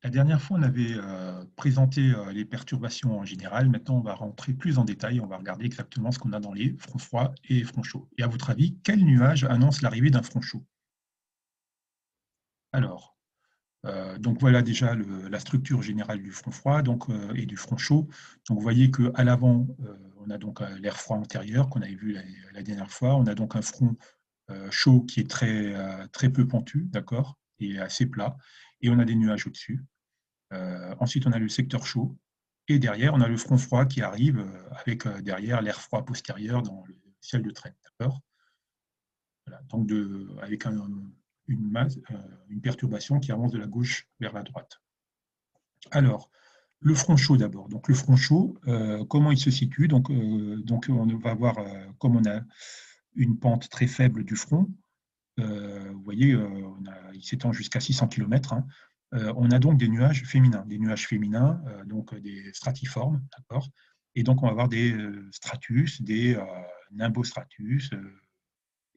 La dernière fois, on avait présenté les perturbations en général. Maintenant, on va rentrer plus en détail. On va regarder exactement ce qu'on a dans les fronts froids et fronts chauds. Et à votre avis, quel nuage annonce l'arrivée d'un front chaud? Alors, donc voilà déjà la structure générale du front froid et du front chaud. Donc vous voyez qu'à l'avant, on a donc l'air froid antérieur qu'on avait vu la dernière fois. On a donc un front chaud qui est très peu pentu, d'accord, et assez plat. Et on a des nuages au-dessus. Ensuite, on a le secteur chaud. Et derrière, on a le front froid qui arrive avec derrière l'air froid postérieur dans le ciel de traîne. D'accord. Voilà. Donc, avec une perturbation qui avance de la gauche vers la droite. Alors, le front chaud d'abord. Donc, le front chaud, comment il se situe? Donc, on va voir, comme on a une pente très faible du front, vous voyez, il s'étend jusqu'à 600 km. On a donc des nuages féminins, donc des stratiformes, d'accord. Et donc on va avoir des stratus, des nimbostratus,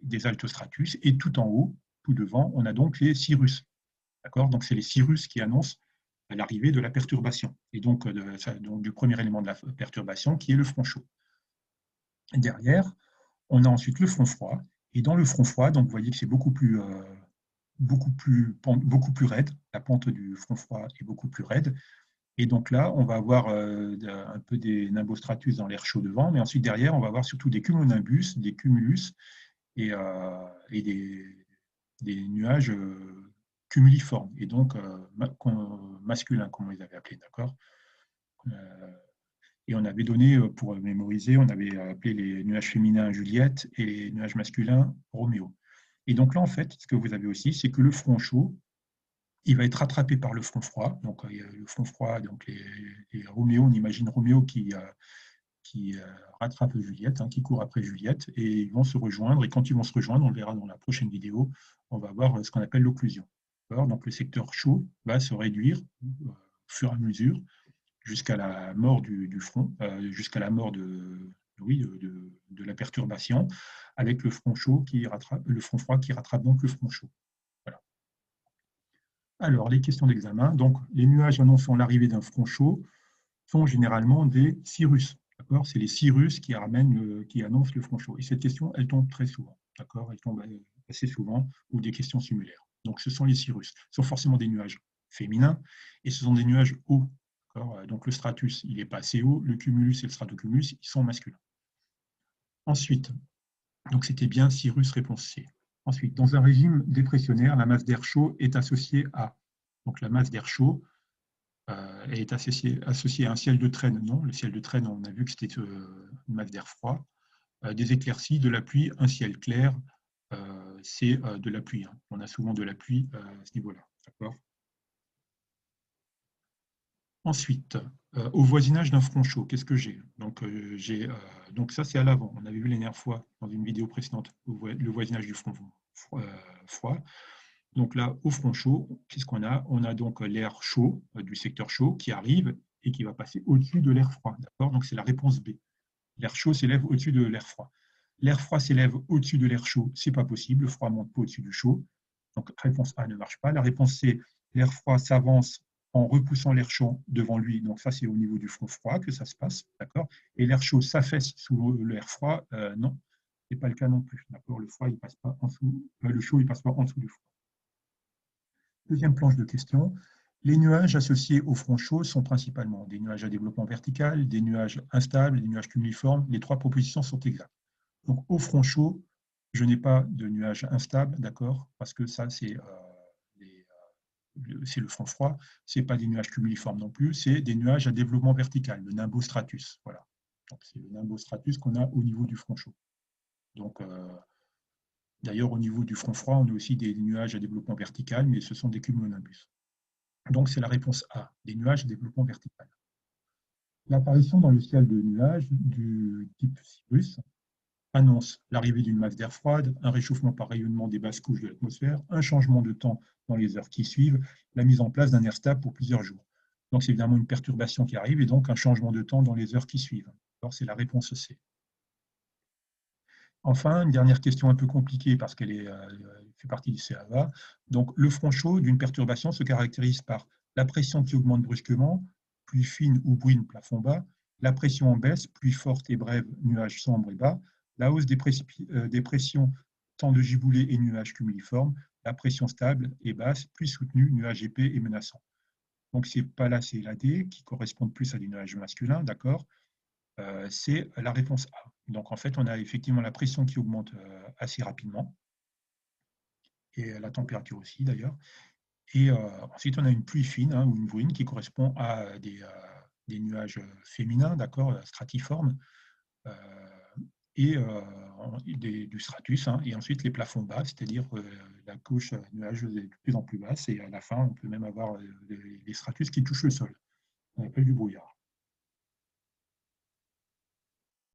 des altostratus, et tout en haut, tout devant, on a donc les cirrus, d'accord. Donc c'est les cirrus qui annoncent l'arrivée de la perturbation, et donc, donc du premier élément de la perturbation qui est le front chaud. Derrière, on a ensuite le front froid, et dans le front froid, donc vous voyez que c'est beaucoup plus raide. La pente du front froid est beaucoup plus raide. Et donc là, on va avoir un peu des nimbostratus dans l'air chaud devant, mais ensuite derrière, on va avoir surtout des cumulonimbus, des cumulus et des nuages cumuliformes, et donc masculins, comme on les avait appelés, d'accord. Et on avait donné, pour mémoriser, on avait appelé les nuages féminins Juliette et les nuages masculins Roméo. Et donc là, en fait, ce que vous avez aussi, c'est que le front chaud, il va être rattrapé par le front froid. Donc, le front froid, donc les Roméo, on imagine Roméo qui rattrape Juliette, qui court après Juliette, et ils vont se rejoindre. Et quand ils vont se rejoindre, on le verra dans la prochaine vidéo, on va voir ce qu'on appelle l'occlusion. Donc, le secteur chaud va se réduire au fur et à mesure jusqu'à la mort du front, jusqu'à la mort de la perturbation, avec le front chaud le front froid qui rattrape donc le front chaud. Voilà. Alors, les questions d'examen. Donc, les nuages annonçant l'arrivée d'un front chaud sont généralement des cirrus. C'est les cirrus qui annoncent le front chaud. Et cette question, elle tombe très souvent. Elle tombe assez souvent, ou des questions similaires. Donc, ce sont les cirrus. Ce sont forcément des nuages féminins, et ce sont des nuages hauts. Donc, le stratus, il n'est pas assez haut. Le cumulus et le stratocumulus, ils sont masculins. Ensuite, donc c'était bien cirrus réponse C. Ensuite, dans un régime dépressionnaire, la masse d'air chaud est associée à. Donc, la masse d'air chaud est associée à un ciel de traîne. Non, le ciel de traîne, on a vu que c'était une masse d'air froid. Des éclaircies, de la pluie, un ciel clair, c'est de la pluie. On a souvent de la pluie à ce niveau-là. D'accord. Ensuite, au voisinage d'un front chaud, qu'est-ce que j'ai? Donc ça, c'est à l'avant. On avait vu la dernière fois, dans une vidéo précédente, le voisinage du front froid. Donc là, au front chaud, qu'est-ce qu'on a? On a donc l'air chaud du secteur chaud qui arrive et qui va passer au-dessus de l'air froid. Donc c'est la réponse B. L'air chaud s'élève au-dessus de l'air froid. L'air froid s'élève au-dessus de l'air chaud, c'est pas possible. Le froid monte pas au-dessus du chaud. Donc réponse A ne marche pas. La réponse C, l'air froid s'avance en repoussant l'air chaud devant lui. Donc ça, c'est au niveau du front froid que ça se passe, d'accord. Et l'air chaud s'affaisse sous l'air froid, non, c'est pas le cas non plus, d'accord. Le froid, il passe pas en dessous, le chaud, il passe pas en dessous du froid. Deuxième planche de questions. Les nuages associés au front chaud sont principalement des nuages à développement vertical, des nuages instables, des nuages cumuliformes. Les trois propositions sont exactes. Donc, au front chaud, je n'ai pas de nuages instables, d'accord, parce que ça, c'est le front froid. Ce n'est pas des nuages cumuliformes non plus, c'est des nuages à développement vertical, le nimbostratus. Voilà. C'est le nimbostratus qu'on a au niveau du front chaud. Donc, d'ailleurs, au niveau du front froid, on a aussi des nuages à développement vertical, mais ce sont des cumulonimbus. Donc, c'est la réponse A, des nuages à développement vertical. L'apparition dans le ciel de nuages du type cirrus annonce l'arrivée d'une masse d'air froide, un réchauffement par rayonnement des basses couches de l'atmosphère, un changement de temps dans les heures qui suivent, la mise en place d'un air stable pour plusieurs jours. Donc, c'est évidemment une perturbation qui arrive et donc un changement de temps dans les heures qui suivent. Alors, c'est la réponse C. Enfin, une dernière question un peu compliquée parce qu'elle fait partie du CAVA. Donc, le front chaud d'une perturbation se caractérise par la pression qui augmente brusquement, pluie fine ou bruine, plafond bas, la pression en baisse, pluie forte et brève, nuages sombres et bas, la hausse des pressions, temps de giboulée et nuages cumuliformes, la pression stable et basse, pluie soutenue, nuages épais et menaçants. Donc, c'est pas la C et la D qui correspondent plus à des nuages masculins, d'accord? C'est la réponse A. Donc, en fait, on a effectivement la pression qui augmente assez rapidement, et la température aussi d'ailleurs. Et ensuite, on a une pluie fine, hein, ou une bruine qui correspond à des nuages féminins, d'accord, stratiformes, euh, et du stratus, hein, et ensuite les plafonds bas, c'est-à-dire la couche nuageuse est de plus en plus basse, et à la fin, on peut même avoir des stratus qui touchent le sol. On appelle du brouillard.